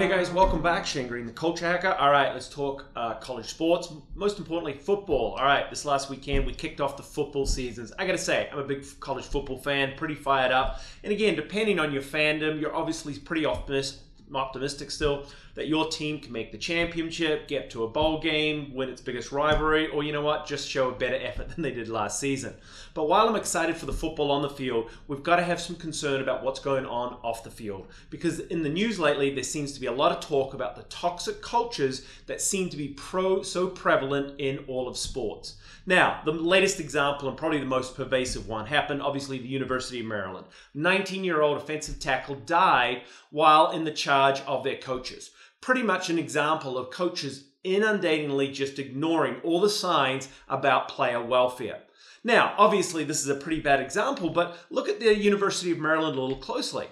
Hey guys, welcome back. Shane Green, the Culture Hacker. All right, let's talk college sports. Most importantly, football. All right, this last weekend we kicked off the football seasons. I got to say, I'm a big college football fan, pretty fired up. And again, depending on your fandom, you're obviously pretty optimistic still that your team can make the championship, get to a bowl game, win its biggest rivalry, or you know what, just show a better effort than they did last season. But while I'm excited for the football on the field, we've got to have some concern about what's going on off the field. Because in the news lately, there seems to be a lot of talk about the toxic cultures that seem to be so prevalent in all of sports. Now, the latest example, and probably the most pervasive one, happened obviously at the University of Maryland. 19-year-old offensive tackle died while in the charge of their coaches. Pretty much an example of coaches inundatingly just ignoring all the signs about player welfare. Now, obviously, this is a pretty bad example, but look at the University of Maryland a little closely.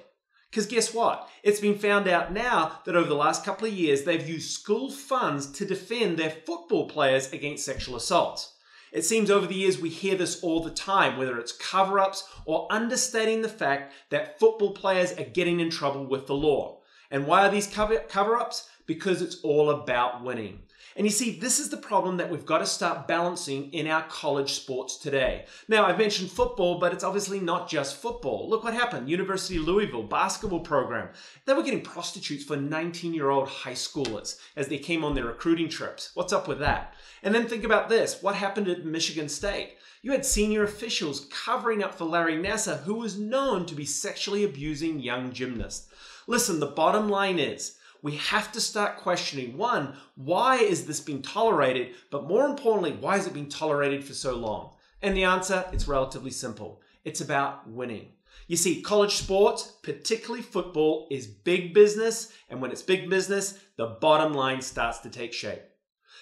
Because guess what? It's been found out now that over the last couple of years, they've used school funds to defend their football players against sexual assaults. It seems over the years we hear this all the time, whether it's cover-ups or understating the fact that football players are getting in trouble with the law. And why are these cover-ups? Because it's all about winning. And you see, this is the problem that we've got to start balancing in our college sports today. Now, I've mentioned football, but it's obviously not just football. Look what happened. University of Louisville basketball program. They were getting prostitutes for 19-year-old high schoolers as they came on their recruiting trips. What's up with that? And then think about this. What happened at Michigan State? You had senior officials covering up for Larry Nassar, who was known to be sexually abusing young gymnasts. Listen, the bottom line is, we have to start questioning, one, why is this being tolerated? But more importantly, why is it being tolerated for so long? And the answer, it's relatively simple. It's about winning. You see, college sports, particularly football, is big business. And when it's big business, the bottom line starts to take shape.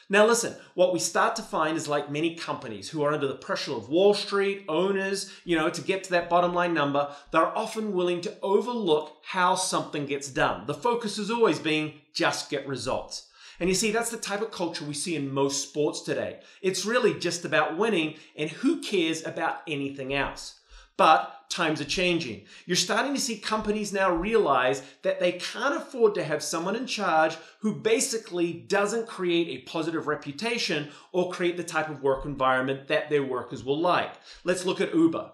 Now listen, what we start to find is like many companies who are under the pressure of Wall Street, owners, to get to that bottom line number, they're often willing to overlook how something gets done. The focus is always being just get results. And you see, that's the type of culture we see in most sports today. It's really just about winning, and who cares about anything else? But times are changing. You're starting to see companies now realize that they can't afford to have someone in charge who basically doesn't create a positive reputation or create the type of work environment that their workers will like. Let's look at Uber.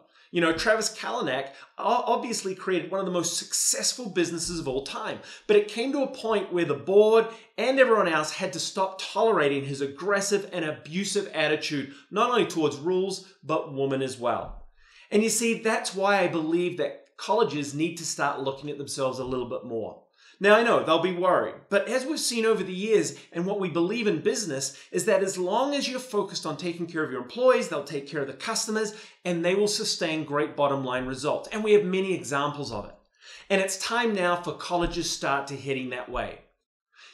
Travis Kalanick obviously created one of the most successful businesses of all time, but it came to a point where the board and everyone else had to stop tolerating his aggressive and abusive attitude, not only towards rules, but women as well. And you see, that's why I believe that colleges need to start looking at themselves a little bit more. Now, I know they'll be worried, but as we've seen over the years, and what we believe in business is that as long as you're focused on taking care of your employees, they'll take care of the customers, and they will sustain great bottom line results. And we have many examples of it. And it's time now for colleges to start to heading that way.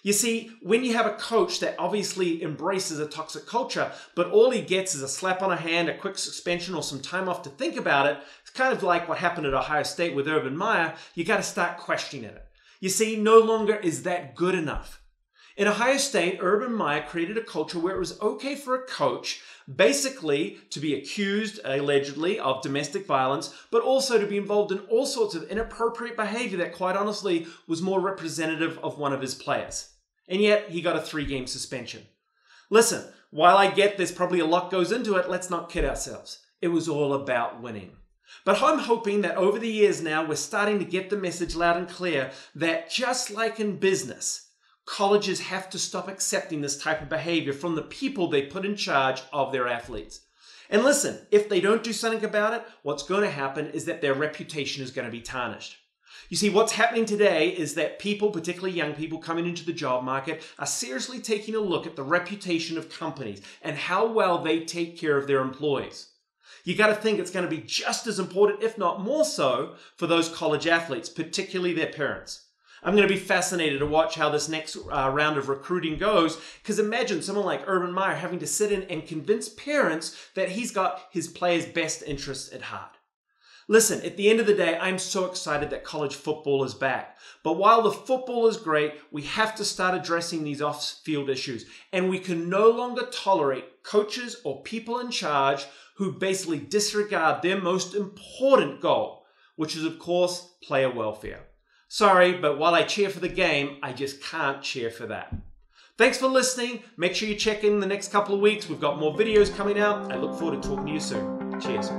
You see, when you have a coach that obviously embraces a toxic culture, but all he gets is a slap on a hand, a quick suspension, or some time off to think about it, it's kind of like what happened at Ohio State with Urban Meyer. You got to start questioning it. You see, no longer is that good enough. In Ohio State, Urban Meyer created a culture where it was okay for a coach basically to be accused, allegedly, of domestic violence, but also to be involved in all sorts of inappropriate behavior that quite honestly was more representative of one of his players. And yet, he got a 3-game suspension. Listen, while I get there's probably a lot goes into it, let's not kid ourselves. It was all about winning. But I'm hoping that over the years now, we're starting to get the message loud and clear that just like in business, colleges have to stop accepting this type of behavior from the people they put in charge of their athletes. And listen, if they don't do something about it, what's going to happen is that their reputation is going to be tarnished. You see, what's happening today is that people, particularly young people coming into the job market, are seriously taking a look at the reputation of companies and how well they take care of their employees. You got to think it's going to be just as important, if not more so, for those college athletes, particularly their parents. I'm going to be fascinated to watch how this next round of recruiting goes, because imagine someone like Urban Meyer having to sit in and convince parents that he's got his players' best interests at heart. Listen, at the end of the day, I'm so excited that college football is back. But while the football is great, we have to start addressing these off-field issues. And we can no longer tolerate coaches or people in charge who basically disregard their most important goal, which is, of course, player welfare. Sorry, but while I cheer for the game, I just can't cheer for that. Thanks for listening. Make sure you check in the next couple of weeks. We've got more videos coming out. I look forward to talking to you soon. Cheers.